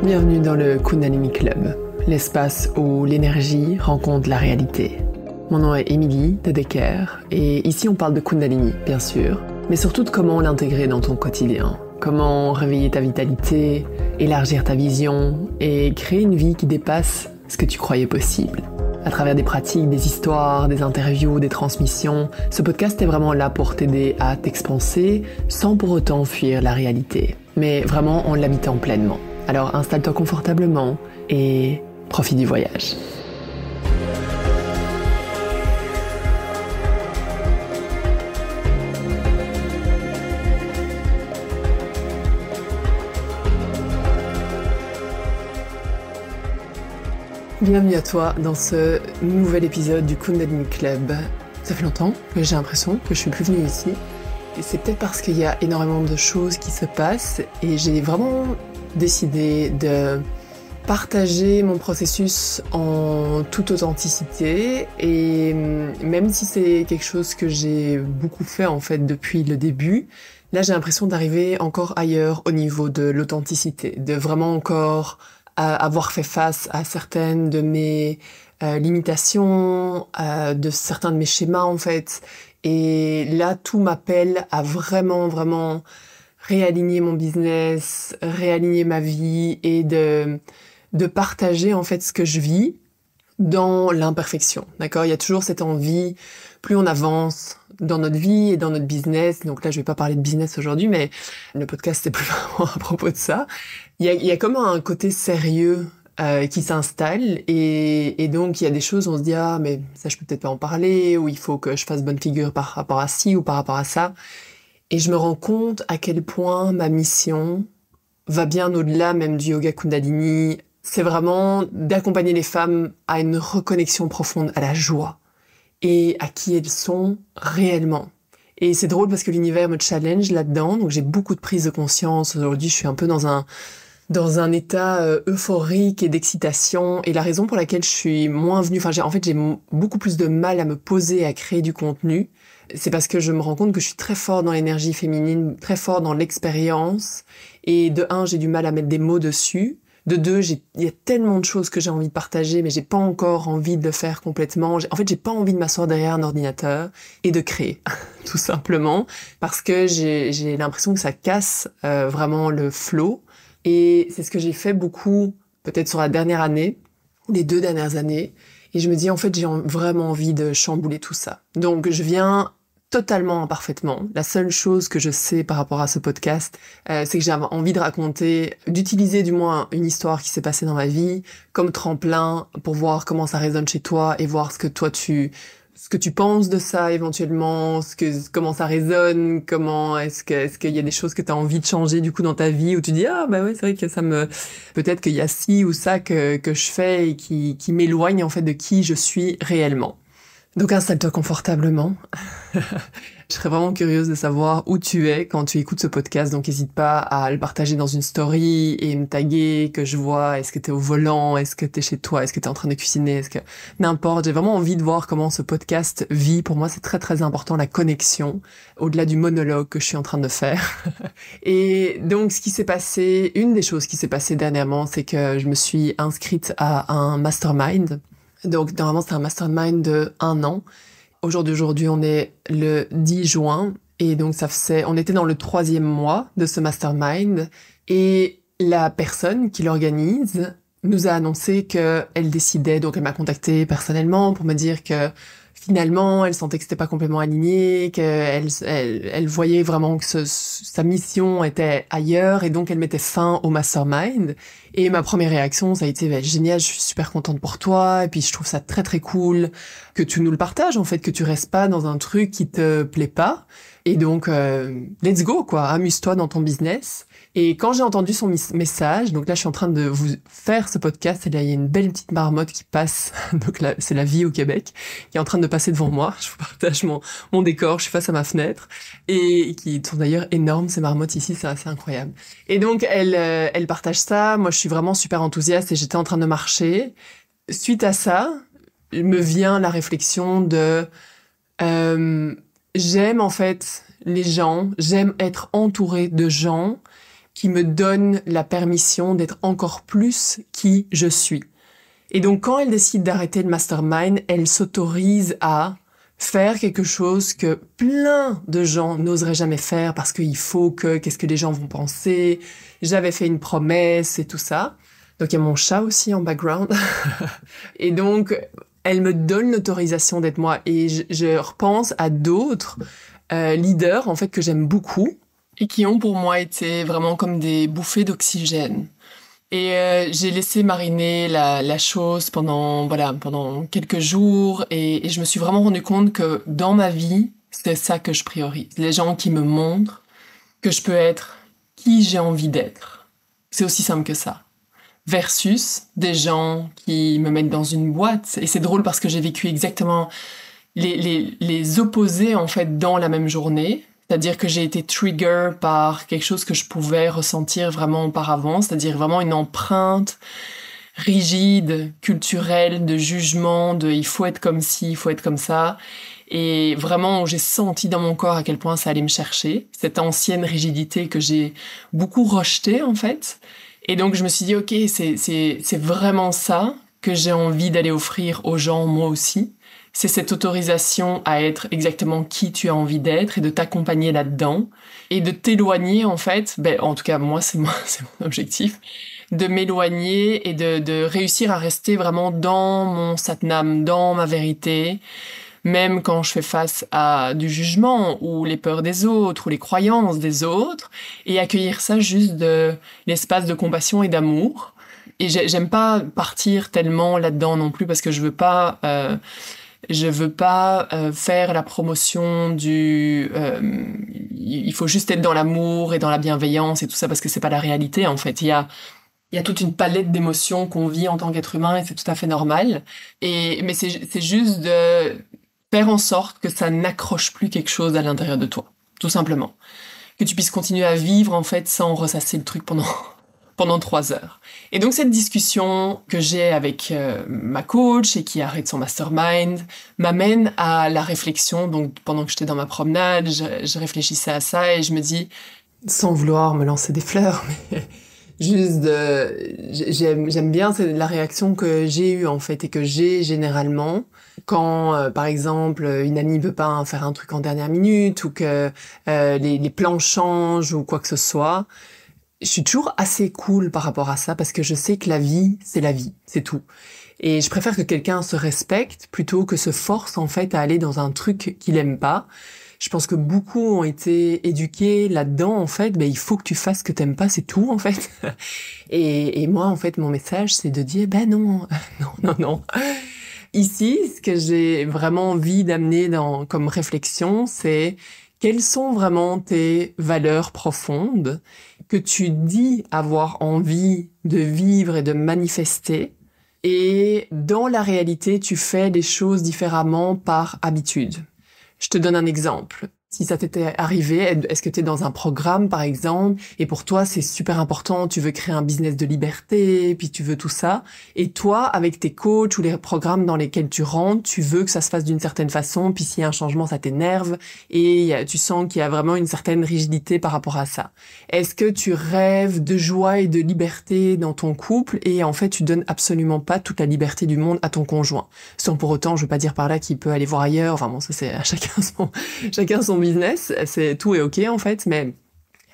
Bienvenue dans le Kundalini Club, l'espace où l'énergie rencontre la réalité. Mon nom est Émilie de Decker et ici on parle de Kundalini, bien sûr, mais surtout de comment l'intégrer dans ton quotidien. Comment réveiller ta vitalité, élargir ta vision et créer une vie qui dépasse ce que tu croyais possible. À travers des pratiques, des histoires, des interviews, des transmissions, ce podcast est vraiment là pour t'aider à t'expanser sans pour autant fuir la réalité, mais vraiment en l'habitant pleinement. Alors installe-toi confortablement et profite du voyage. Bienvenue à toi dans ce nouvel épisode du Kundalini Club. Ça fait longtemps que j'ai l'impression que je suis plus venue ici. Et c'est peut-être parce qu'il y a énormément de choses qui se passent et j'ai vraiment décidé de partager mon processus en toute authenticité. Et même si c'est quelque chose que j'ai beaucoup fait en fait depuis le début, là j'ai l'impression d'arriver encore ailleurs au niveau de l'authenticité, de vraiment encore avoir fait face à certaines de mes limitations, de certains de mes schémas en fait. Et là, tout m'appelle à vraiment réaligner mon business, réaligner ma vie et de partager en fait ce que je vis dans l'imperfection. D'accord ? Il y a toujours cette envie, plus on avance dans notre vie et dans notre business, donc là je vais pas parler de business aujourd'hui, mais le podcast c'est plus vraiment à propos de ça. Il y a comme un côté sérieux qui s'installe et donc il y a des choses où on se dit ah mais ça je peux peut-être pas en parler, ou il faut que je fasse bonne figure par rapport à ci ou par rapport à ça. Et je me rends compte à quel point ma mission va bien au-delà même du yoga Kundalini. C'est vraiment d'accompagner les femmes à une reconnexion profonde à la joie et à qui elles sont réellement. Et c'est drôle parce que l'univers me challenge là-dedans, donc j'ai beaucoup de prise de conscience. Aujourd'hui, je suis un peu dans un état euphorique et d'excitation. Et la raison pour laquelle je suis moins venue, j'ai beaucoup plus de mal à me poser, à créer du contenu, c'est parce que je me rends compte que je suis très fort dans l'énergie féminine, très fort dans l'expérience. Et de un, j'ai du mal à mettre des mots dessus. De deux, il y a tellement de choses que j'ai envie de partager, mais j'ai pas encore envie de le faire complètement. J'ai pas envie de m'asseoir derrière un ordinateur et de créer, tout simplement, parce que j'ai l'impression que ça casse vraiment le flow. Et c'est ce que j'ai fait beaucoup, peut-être sur la dernière année, ou les 2 dernières années. Et je me dis, en fait, j'ai vraiment envie de chambouler tout ça. Donc, je viens totalement imparfaitement. La seule chose que je sais par rapport à ce podcast, c'est que j'ai envie de raconter, d'utiliser du moins une histoire qui s'est passée dans ma vie comme tremplin pour voir comment ça résonne chez toi et voir ce que tu penses de ça éventuellement, comment ça résonne, est-ce qu'il y a des choses que tu as envie de changer du coup dans ta vie où tu dis ah bah ouais c'est vrai que peut-être qu'il y a ci ou ça que je fais et qui m'éloigne en fait de qui je suis réellement. Donc installe-toi confortablement. Je serais vraiment curieuse de savoir où tu es quand tu écoutes ce podcast, donc n'hésite pas à le partager dans une story et me taguer, que je vois, est-ce que t'es au volant, est-ce que t'es chez toi, est-ce que t'es en train de cuisiner, n'importe, j'ai vraiment envie de voir comment ce podcast vit. Pour moi, c'est très important, la connexion, au-delà du monologue que je suis en train de faire. Et donc, une des choses qui s'est passée dernièrement, c'est que je me suis inscrite à un mastermind. Donc, normalement, c'est un mastermind de 1 an. Aujourd'hui, on est le 10 juin. Et donc, on était dans le 3e mois de ce mastermind. Et la personne qui l'organise nous a annoncé qu'elle décidait, donc elle m'a contacté personnellement pour me dire que finalement, elle sentait que c'était pas complètement aligné, elle voyait vraiment que sa mission était ailleurs et donc elle mettait fin au mastermind. Et ma première réaction, ça a été génial, je suis super contente pour toi et puis je trouve ça très cool que tu nous le partages en fait, que tu restes pas dans un truc qui te plaît pas. Et donc, let's go quoi, amuse-toi dans ton business. Et quand j'ai entendu son message, donc là je suis en train de vous faire ce podcast, et là il y a une belle petite marmotte qui passe, donc là c'est la vie au Québec, qui est en train de passer devant moi, je vous partage mon décor, je suis face à ma fenêtre, et qui sont d'ailleurs énormes ces marmottes ici, c'est assez incroyable. Et donc elle partage ça, moi je suis vraiment super enthousiaste et j'étais en train de marcher. Suite à ça, me vient la réflexion de j'aime en fait les gens, j'aime être entourée de gens qui me donne la permission d'être encore plus qui je suis. Et donc, quand elle décide d'arrêter le mastermind, elle s'autorise à faire quelque chose que plein de gens n'oseraient jamais faire parce qu'il faut qu'est-ce que les gens vont penser, j'avais fait une promesse et tout ça. Donc, il y a mon chat aussi en background. Et donc, elle me donne l'autorisation d'être moi. Et je repense à d'autres leaders, en fait, que j'aime beaucoup et qui ont pour moi été vraiment comme des bouffées d'oxygène. Et j'ai laissé mariner la chose pendant quelques jours et je me suis vraiment rendu compte que dans ma vie, c'est ça que je priorise. Les gens qui me montrent que je peux être qui j'ai envie d'être. C'est aussi simple que ça. Versus des gens qui me mettent dans une boîte. Et c'est drôle parce que j'ai vécu exactement les opposés en fait dans la même journée. C'est-à-dire que j'ai été trigger par quelque chose que je pouvais ressentir vraiment auparavant, c'est-à-dire vraiment une empreinte rigide, culturelle, de jugement, de il faut être comme ci, il faut être comme ça. Et vraiment, j'ai senti dans mon corps à quel point ça allait me chercher, cette ancienne rigidité que j'ai beaucoup rejetée en fait. Et donc je me suis dit, ok, c'est vraiment ça que j'ai envie d'aller offrir aux gens, moi aussi. C'est cette autorisation à être exactement qui tu as envie d'être et de t'accompagner là-dedans et de t'éloigner en fait, en tout cas moi c'est mon objectif, de m'éloigner et de réussir à rester vraiment dans mon satnam, dans ma vérité, même quand je fais face à du jugement ou les peurs des autres ou les croyances des autres et accueillir ça juste de l'espace de compassion et d'amour. Et j'aime pas partir tellement là-dedans non plus parce que je veux pas faire la promotion du il faut juste être dans l'amour et dans la bienveillance et tout ça parce que c'est pas la réalité en fait. Il y a toute une palette d'émotions qu'on vit en tant qu'être humain et c'est tout à fait normal. Mais c'est juste de faire en sorte que ça n'accroche plus quelque chose à l'intérieur de toi, tout simplement. Que tu puisses continuer à vivre en fait sans ressasser le truc pendant 3 heures. Et donc cette discussion que j'ai avec ma coach et qui arrête son mastermind m'amène à la réflexion. Donc pendant que j'étais dans ma promenade, je réfléchissais à ça et je me dis, sans vouloir me lancer des fleurs, mais juste j'aime bien la réaction que j'ai eue en fait et que j'ai généralement quand par exemple une amie veut pas faire un truc en dernière minute ou que les plans changent ou quoi que ce soit. Je suis toujours assez cool par rapport à ça parce que je sais que la vie, c'est tout. Et je préfère que quelqu'un se respecte plutôt que se force en fait à aller dans un truc qu'il aime pas. Je pense que beaucoup ont été éduqués là-dedans en fait, il faut que tu fasses ce que t'aimes pas, c'est tout en fait. Et moi en fait mon message c'est de dire non. Ici, ce que j'ai vraiment envie d'amener comme réflexion, c'est quelles sont vraiment tes valeurs profondes que tu dis avoir envie de vivre et de manifester, et dans la réalité, tu fais les choses différemment par habitude. Je te donne un exemple. Si ça t'était arrivé, est-ce que tu es dans un programme, par exemple, et pour toi, c'est super important, tu veux créer un business de liberté, puis tu veux tout ça, et toi, avec tes coachs ou les programmes dans lesquels tu rentres, tu veux que ça se fasse d'une certaine façon, puis s'il y a un changement, ça t'énerve, et tu sens qu'il y a vraiment une certaine rigidité par rapport à ça. Est-ce que tu rêves de joie et de liberté dans ton couple, et en fait, tu donnes absolument pas toute la liberté du monde à ton conjoint? Sans pour autant, je veux pas dire par là qu'il peut aller voir ailleurs, enfin bon, ça c'est à chacun son business, tout est ok en fait, mais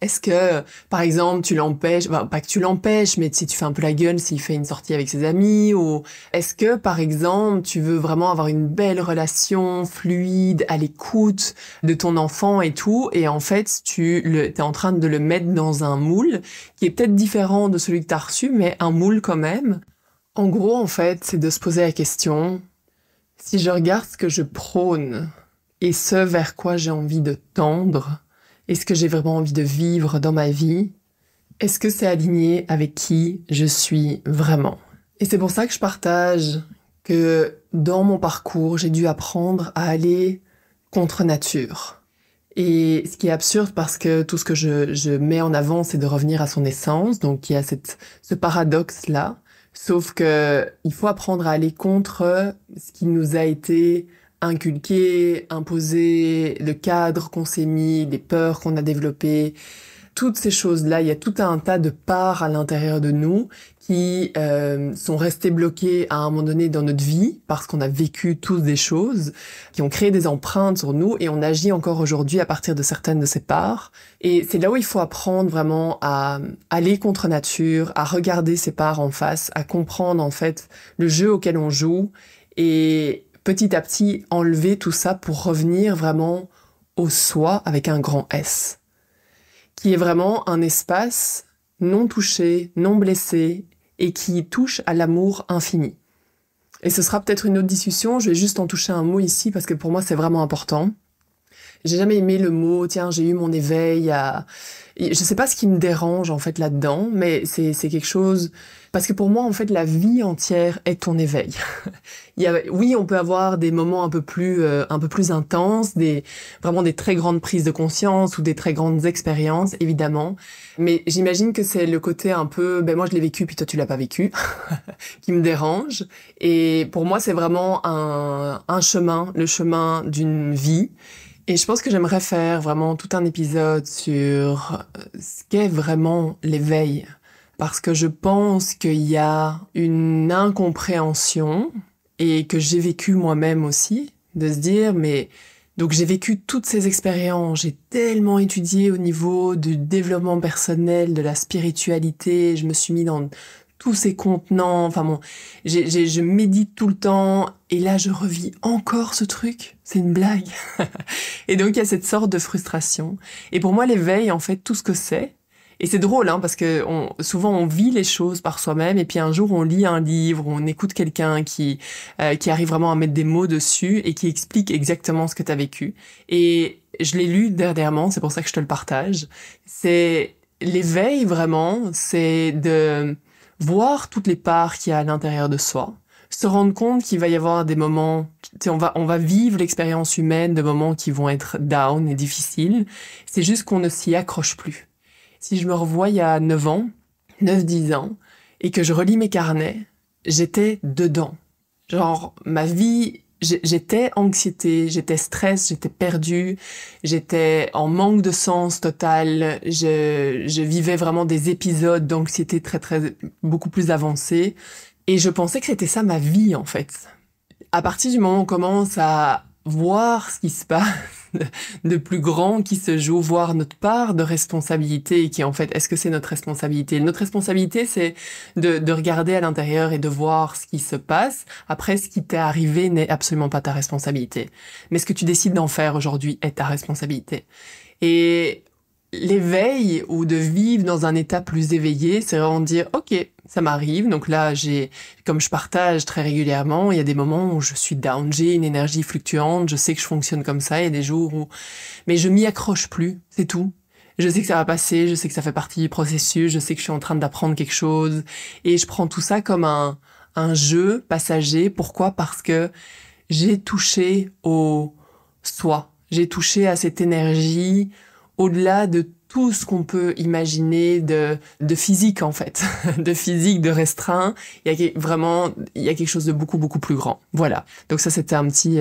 est-ce que, par exemple, tu l'empêches, pas que tu l'empêches, mais si tu fais un peu la gueule s'il fait une sortie avec ses amis, ou est-ce que, par exemple, tu veux vraiment avoir une belle relation fluide, à l'écoute de ton enfant et tout, et en fait, t'es en train de le mettre dans un moule qui est peut-être différent de celui que t'as reçu, mais un moule quand même. En gros, en fait, c'est de se poser la question, si je regarde ce que je prône, et ce vers quoi j'ai envie de tendre, est-ce que j'ai vraiment envie de vivre dans ma vie? Est-ce que c'est aligné avec qui je suis vraiment? Et c'est pour ça que je partage que dans mon parcours, j'ai dû apprendre à aller contre nature. Et ce qui est absurde parce que tout ce que je mets en avant, c'est de revenir à son essence. Donc il y a ce paradoxe-là. Sauf que il faut apprendre à aller contre ce qui nous a été inculqué, imposé, le cadre qu'on s'est mis, les peurs qu'on a développées, toutes ces choses-là, il y a tout un tas de parts à l'intérieur de nous qui sont restées bloquées à un moment donné dans notre vie parce qu'on a vécu tous des choses qui ont créé des empreintes sur nous et on agit encore aujourd'hui à partir de certaines de ces parts. Et c'est là où il faut apprendre vraiment à aller contre nature, à regarder ces parts en face, à comprendre en fait le jeu auquel on joue et petit à petit enlever tout ça pour revenir vraiment au soi avec un grand S, qui est vraiment un espace non touché, non blessé, et qui touche à l'amour infini. Et ce sera peut-être une autre discussion, je vais juste en toucher un mot ici, parce que pour moi c'est vraiment important. J'ai jamais aimé le mot, tiens, j'ai eu mon éveil à... Je sais pas ce qui me dérange en fait là-dedans, mais c'est quelque chose... Parce que pour moi, en fait, la vie entière est ton éveil. Oui, on peut avoir des moments un peu plus intenses, vraiment des très grandes prises de conscience ou des très grandes expériences, évidemment. Mais j'imagine que c'est le côté un peu, moi je l'ai vécu puis toi tu l'as pas vécu, qui me dérange. Et pour moi, c'est vraiment un chemin, le chemin d'une vie. Et je pense que j'aimerais faire vraiment tout un épisode sur ce qu'est vraiment l'éveil. Parce que je pense qu'il y a une incompréhension, et que j'ai vécu moi-même aussi, de se dire, mais... Donc j'ai vécu toutes ces expériences, j'ai tellement étudié au niveau du développement personnel, de la spiritualité, je me suis mis dans tous ces contenants, je médite tout le temps, et là je revis encore ce truc, c'est une blague. Et donc il y a cette sorte de frustration. Et pour moi l'éveil, en fait, tout ce que c'est, et c'est drôle, parce que souvent on vit les choses par soi-même, et puis un jour on lit un livre, on écoute quelqu'un qui arrive vraiment à mettre des mots dessus et qui explique exactement ce que tu as vécu. Et je l'ai lu dernièrement, c'est pour ça que je te le partage. C'est l'éveil vraiment, c'est de voir toutes les parts qu'il y a à l'intérieur de soi, se rendre compte qu'il va y avoir des moments, on va vivre l'expérience humaine de moments qui vont être down et difficiles. C'est juste qu'on ne s'y accroche plus. Si je me revois il y a 9-10 ans, et que je relis mes carnets, j'étais dedans. Genre, ma vie, j'étais anxiété, j'étais stress, j'étais perdue, j'étais en manque de sens total, je vivais vraiment des épisodes d'anxiété beaucoup plus avancés, et je pensais que c'était ça ma vie, en fait. À partir du moment où on commence à voir ce qui se passe de plus grand qui se joue, voir notre part de responsabilité qui en fait, est-ce que c'est notre responsabilité? Notre responsabilité, c'est de regarder à l'intérieur et de voir ce qui se passe. Après, ce qui t'est arrivé n'est absolument pas ta responsabilité. Mais ce que tu décides d'en faire aujourd'hui est ta responsabilité. Et l'éveil ou de vivre dans un état plus éveillé, c'est vraiment de dire, ok, ça m'arrive. Donc là, comme je partage très régulièrement, il y a des moments où je suis down, j'ai une énergie fluctuante, je sais que je fonctionne comme ça, il y a des jours où, mais je m'y accroche plus, c'est tout. Je sais que ça va passer, je sais que ça fait partie du processus, je sais que je suis en train d'apprendre quelque chose, et je prends tout ça comme un jeu passager. Pourquoi? Parce que j'ai touché au soi, j'ai touché à cette énergie au-delà de tout ce qu'on peut imaginer de physique, en fait, de physique, de restreint. Il y a quelque chose de beaucoup, beaucoup plus grand. Voilà. Donc ça, c'était un petit,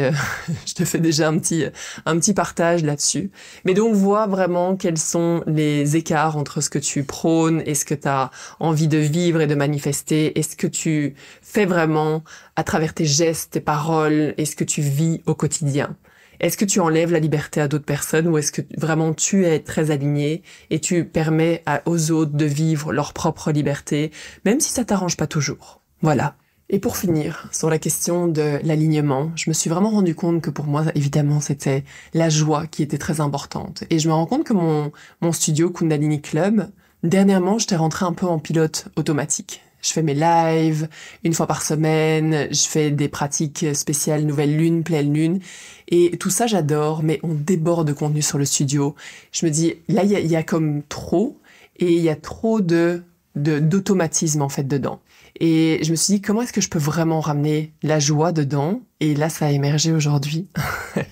je te fais déjà un petit partage là-dessus. Mais donc, vois vraiment quels sont les écarts entre ce que tu prônes et ce que tu as envie de vivre et de manifester, et ce que tu fais vraiment à travers tes gestes, tes paroles, et ce que tu vis au quotidien. Est-ce que tu enlèves la liberté à d'autres personnes, ou est-ce que vraiment tu es très aligné et tu permets aux autres de vivre leur propre liberté, même si ça t'arrange pas toujours? Voilà. Et pour finir, sur la question de l'alignement, je me suis vraiment rendu compte que pour moi, évidemment, c'était la joie qui était très importante. Et je me rends compte que mon studio Kundalini Club, dernièrement, j'étais rentrée un peu en pilote automatique. Je fais mes lives une fois par semaine, je fais des pratiques spéciales nouvelle lune, pleine lune, et tout ça j'adore, mais on déborde de contenu sur le studio. Je me dis, là il y a comme trop, et il y a trop d'automatisme en fait dedans. Et je me suis dit, comment est-ce que je peux vraiment ramener la joie dedans? Et là ça a émergé aujourd'hui,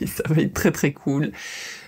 et ça va être très très cool.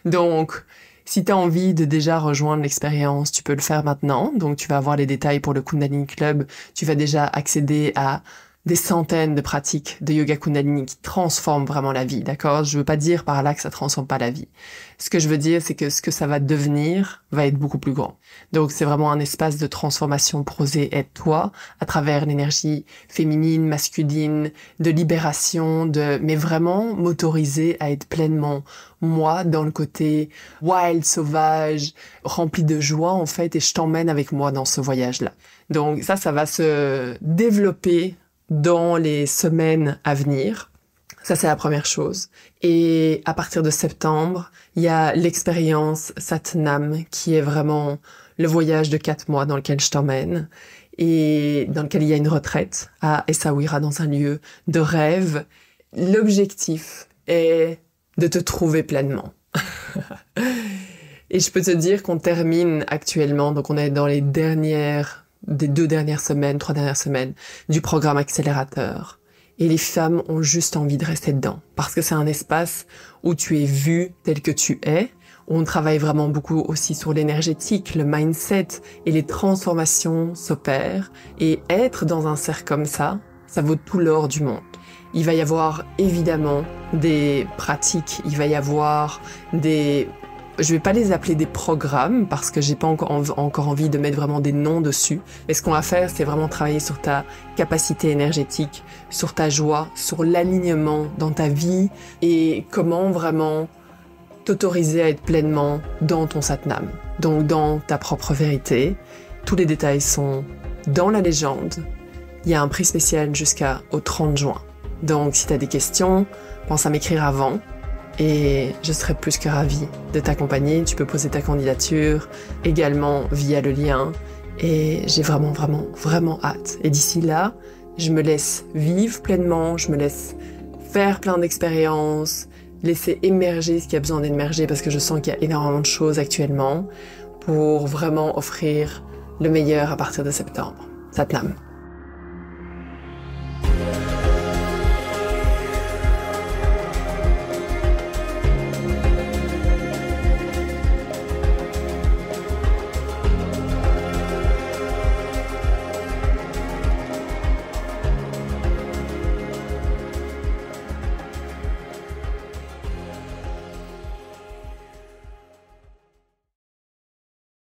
Donc, si tu as envie de déjà rejoindre l'expérience, tu peux le faire maintenant. Donc, tu vas avoir les détails pour le Kundalini Club. Tu vas déjà accéder à des centaines de pratiques de yoga Kundalini qui transforment vraiment la vie, d'accord? Je veux pas dire par là que ça transforme pas la vie. Ce que je veux dire, c'est que ce que ça va devenir va être beaucoup plus grand. Donc, c'est vraiment un espace de transformation pour oser être toi, à travers l'énergie féminine, masculine, de libération, mais vraiment m'autoriser à être pleinement moi, dans le côté wild, sauvage, rempli de joie, en fait, et je t'emmène avec moi dans ce voyage-là. Donc, ça va se développer dans les semaines à venir. Ça, c'est la première chose. Et à partir de septembre, il y a l'expérience Satnam, qui est vraiment le voyage de 4 mois dans lequel je t'emmène et dans lequel il y a une retraite à Essaouira, dans un lieu de rêve. L'objectif est de te trouver pleinement. Et je peux te dire qu'on termine actuellement, donc on est dans les 2 dernières semaines, 3 dernières semaines du programme accélérateur. Et les femmes ont juste envie de rester dedans. Parce que c'est un espace où tu es vue tel que tu es. Où on travaille vraiment beaucoup aussi sur l'énergétique, le mindset et les transformations s'opèrent. Et être dans un cercle comme ça vaut tout l'or du monde. Il va y avoir évidemment des pratiques, il va y avoir je vais pas les appeler des programmes parce que j'ai pas encore envie de mettre vraiment des noms dessus. Mais ce qu'on va faire, c'est vraiment travailler sur ta capacité énergétique, sur ta joie, sur l'alignement dans ta vie et comment vraiment t'autoriser à être pleinement dans ton Satnam. Donc dans ta propre vérité. Tous les détails sont dans la légende. Il y a un prix spécial jusqu'au 30 juin. Donc si tu as des questions, pense à m'écrire avant. Et je serai plus que ravie de t'accompagner. Tu peux poser ta candidature également via le lien. Et j'ai vraiment, vraiment, vraiment hâte. Et d'ici là, je me laisse vivre pleinement, je me laisse faire plein d'expériences, laisser émerger ce qui a besoin d'émerger parce que je sens qu'il y a énormément de choses actuellement pour vraiment offrir le meilleur à partir de septembre. Satnam.